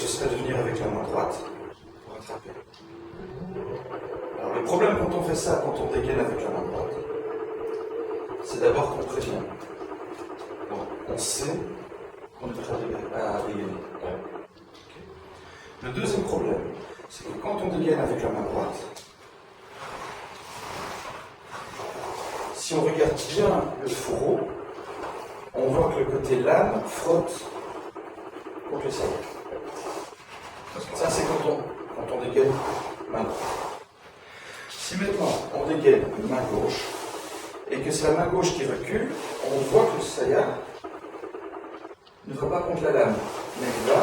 ce serait de venir avec la main droite pour attraper. Alors le problème quand on fait ça, quand on dégaine avec la main droite, c'est d'abord qu'on prévient. Donc, on sait qu'on est prêt à dégainer. Ouais. Okay. Le deuxième problème, c'est que quand on dégaine avec la main droite, si on regarde bien le fourreau, on voit que le côté lame frotte contre le saillant. Ça, c'est quand on dégaine main droite. Si maintenant on dégaine main gauche, et que c'est la main gauche qui recule, on voit que le saillant ne va pas contre la lame, mais il va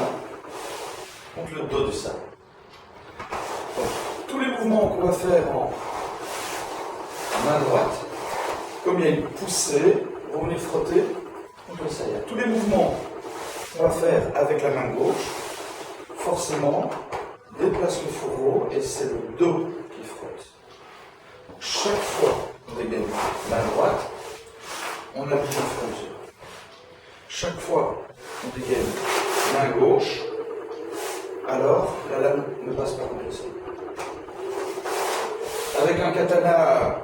contre le dos du saillant. Donc, tous les mouvements qu'on va faire en main droite, comme il y a une poussée, vont venir frotter contre le saillant. Tous les mouvements qu'on va faire avec la main gauche, forcément, déplace le fourreau et c'est le dos qui frotte. Donc, chaque fois qu'on dégaine main droite, on appuie le frontier. Chaque fois qu'on dégaine main gauche, alors la lame ne passe pas contre le saillant. Avec un katana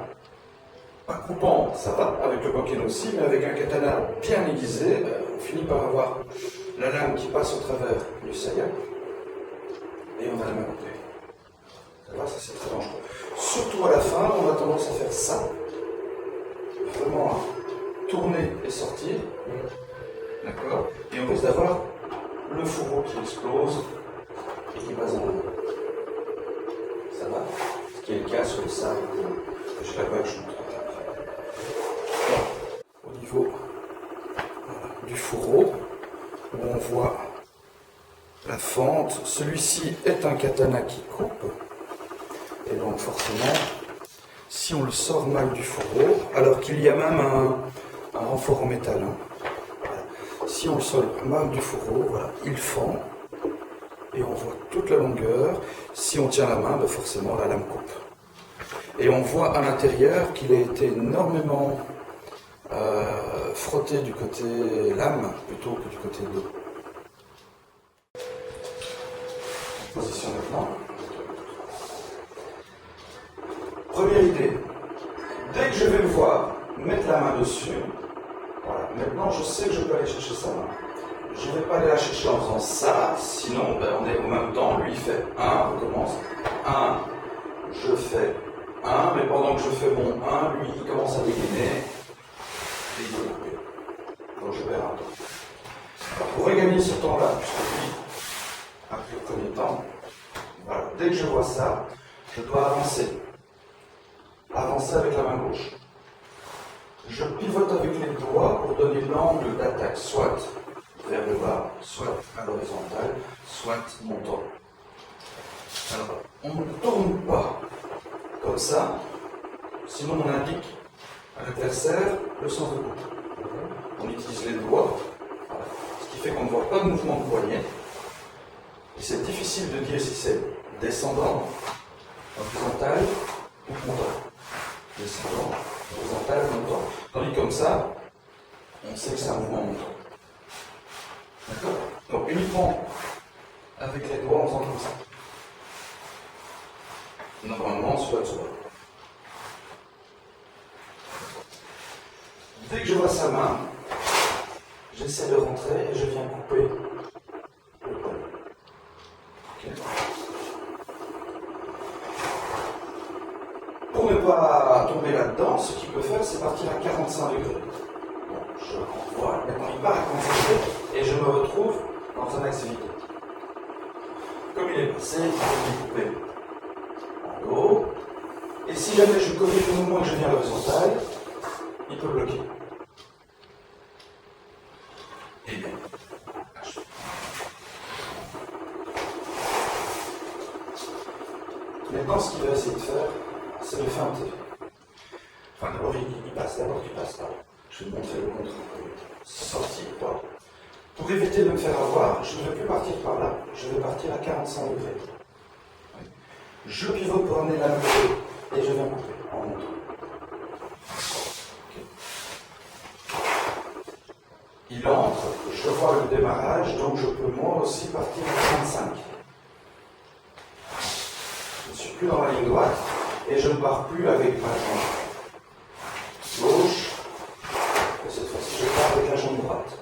pas coupant, ça va, avec le bokken aussi, mais avec un katana bien aiguisé, on finit par avoir la lame qui passe au travers du saillant et on a la main coupée. Ça va, ça c'est très dangereux. Surtout à la fin, on a tendance à faire ça, vraiment à tourner et sortir, d'accord, et on risque d'avoir le fourreau qui explose et qui passe dans la main. Ça va, ce qui est le cas sur le sable que je là-bas que je montre. Au niveau du fourreau, où on voit la fente, celui-ci est un katana qui coupe, et donc forcément, si on le sort mal du fourreau, alors qu'il y a même un renfort en métal, voilà. Si on le sort mal du fourreau, voilà, il fend, et on voit toute la longueur. Si on tient la main, ben forcément la lame coupe. Et on voit à l'intérieur qu'il a été énormément frotté du côté lame plutôt que du côté dos. Position maintenant. Première idée. Dès que je vais le voir mettre la main dessus, voilà, maintenant je sais que je peux aller chercher sa main. Je ne vais pas aller la chercher en faisant ça, sinon ben, on est au même temps, lui il fait 1, on recommence. 1, je fais 1, mais pendant que je fais mon 1, lui il commence à dégainer. Et il est coupé. Donc je perds un temps. Alors, pour regagner ce temps-là, puisque lui a pris le premier temps, voilà, dès que je vois ça, je dois avancer. Avancer avec la main gauche. Je pivote avec les doigts pour donner l'angle d'attaque, soit vers le bas, soit à l'horizontale, soit montant. Alors, on ne tourne pas comme ça, sinon on indique à l'adversaire le sens de coupe. On utilise les doigts, voilà. Ce qui fait qu'on ne voit pas de mouvement de poignet. Et c'est difficile de dire si c'est descendant, horizontal ou montant. Descendant, horizontal, montant. Tandis que comme ça, on sait que c'est un mouvement montant. D'accord? Donc uniquement avec les doigts en faisant comme ça. Normalement, soit. Dès que je vois sa main, j'essaie de rentrer et je viens couper le poignet. Okay. Pour ne pas tomber là-dedans, ce qu'il peut faire, c'est partir à 45 degrés. Bon, je vois, maintenant il part à 45 degrés et je me retrouve dans un axe vide. Comme il est passé, il peut couper en haut. Et si jamais je corrige le mouvement et que je viens à l'horizontale, il peut bloquer. Et bien, maintenant, ce qu'il va essayer de faire, c'est de feinter. Enfin, d'abord, il passe, d'abord qu'il passe par là. Je vais te montrer le contre. Sortir, voilà. Pour éviter de me faire avoir, je ne vais plus partir par là. Je vais partir à 45 degrés. Je pivote pour amener la main et je viens couper en montant. il entre, je vois le démarrage, donc je peux moi aussi partir à 35. Je ne suis plus dans la ligne droite et je ne pars plus avec ma jambe gauche. Et cette fois-ci, je pars avec la jambe droite.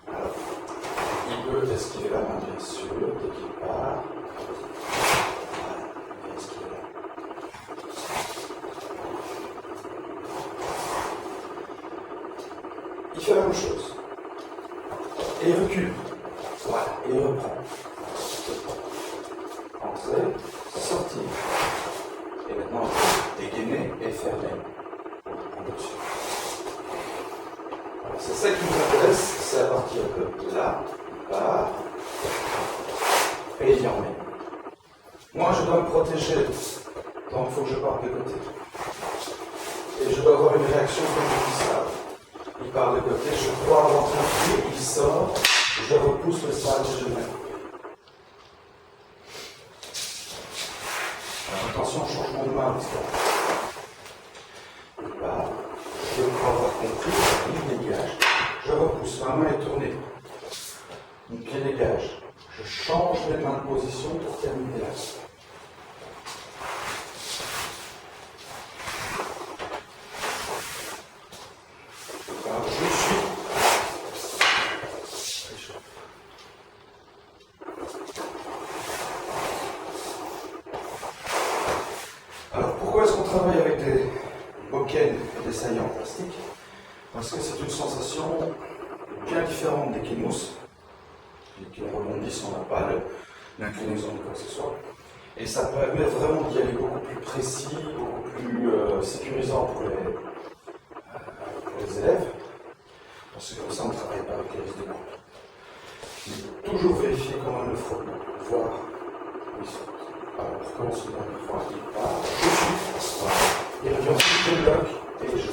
Alors, il peut esquiver la main, bien sûr, dès qu'il part. Voilà, il va esquiver la main. Il fait la même chose. Et il recule. Voilà, et il reprend. Entrer, sortir. Et maintenant, on peut dégainer et fermer. C'est ça qui nous intéresse, c'est à partir de là, il part, et il y en met. Moi, je dois me protéger, donc il faut que je parte de côté. Et je dois avoir une réaction comme je dis ça. Il part de côté, je crois rentrer un pied, il sort, je repousse le sable et je mets. Attention, changement de main, parce que il part, je crois avoir compris, il dégage, je repousse, ma main est tournée. Mon pied dégage, je change mes mains de position pour terminer là. Pourquoi est-ce qu'on travaille avec des bokken et des saillies en plastique? Parce que c'est une sensation bien différente des quilles-mousse. Les quilles rebondissent, on n'a pas l'inclinaison de quoi que ce soit. Et ça permet vraiment d'y aller beaucoup plus précis, beaucoup plus sécurisant pour les élèves. Parce que comme ça, on ne travaille pas avec les risques de coupe. Il faut toujours vérifier comment le frottement, voir où il saute. Alors, pour commencer, il part, je suis, voilà. Et puis ensuite, je bloque et je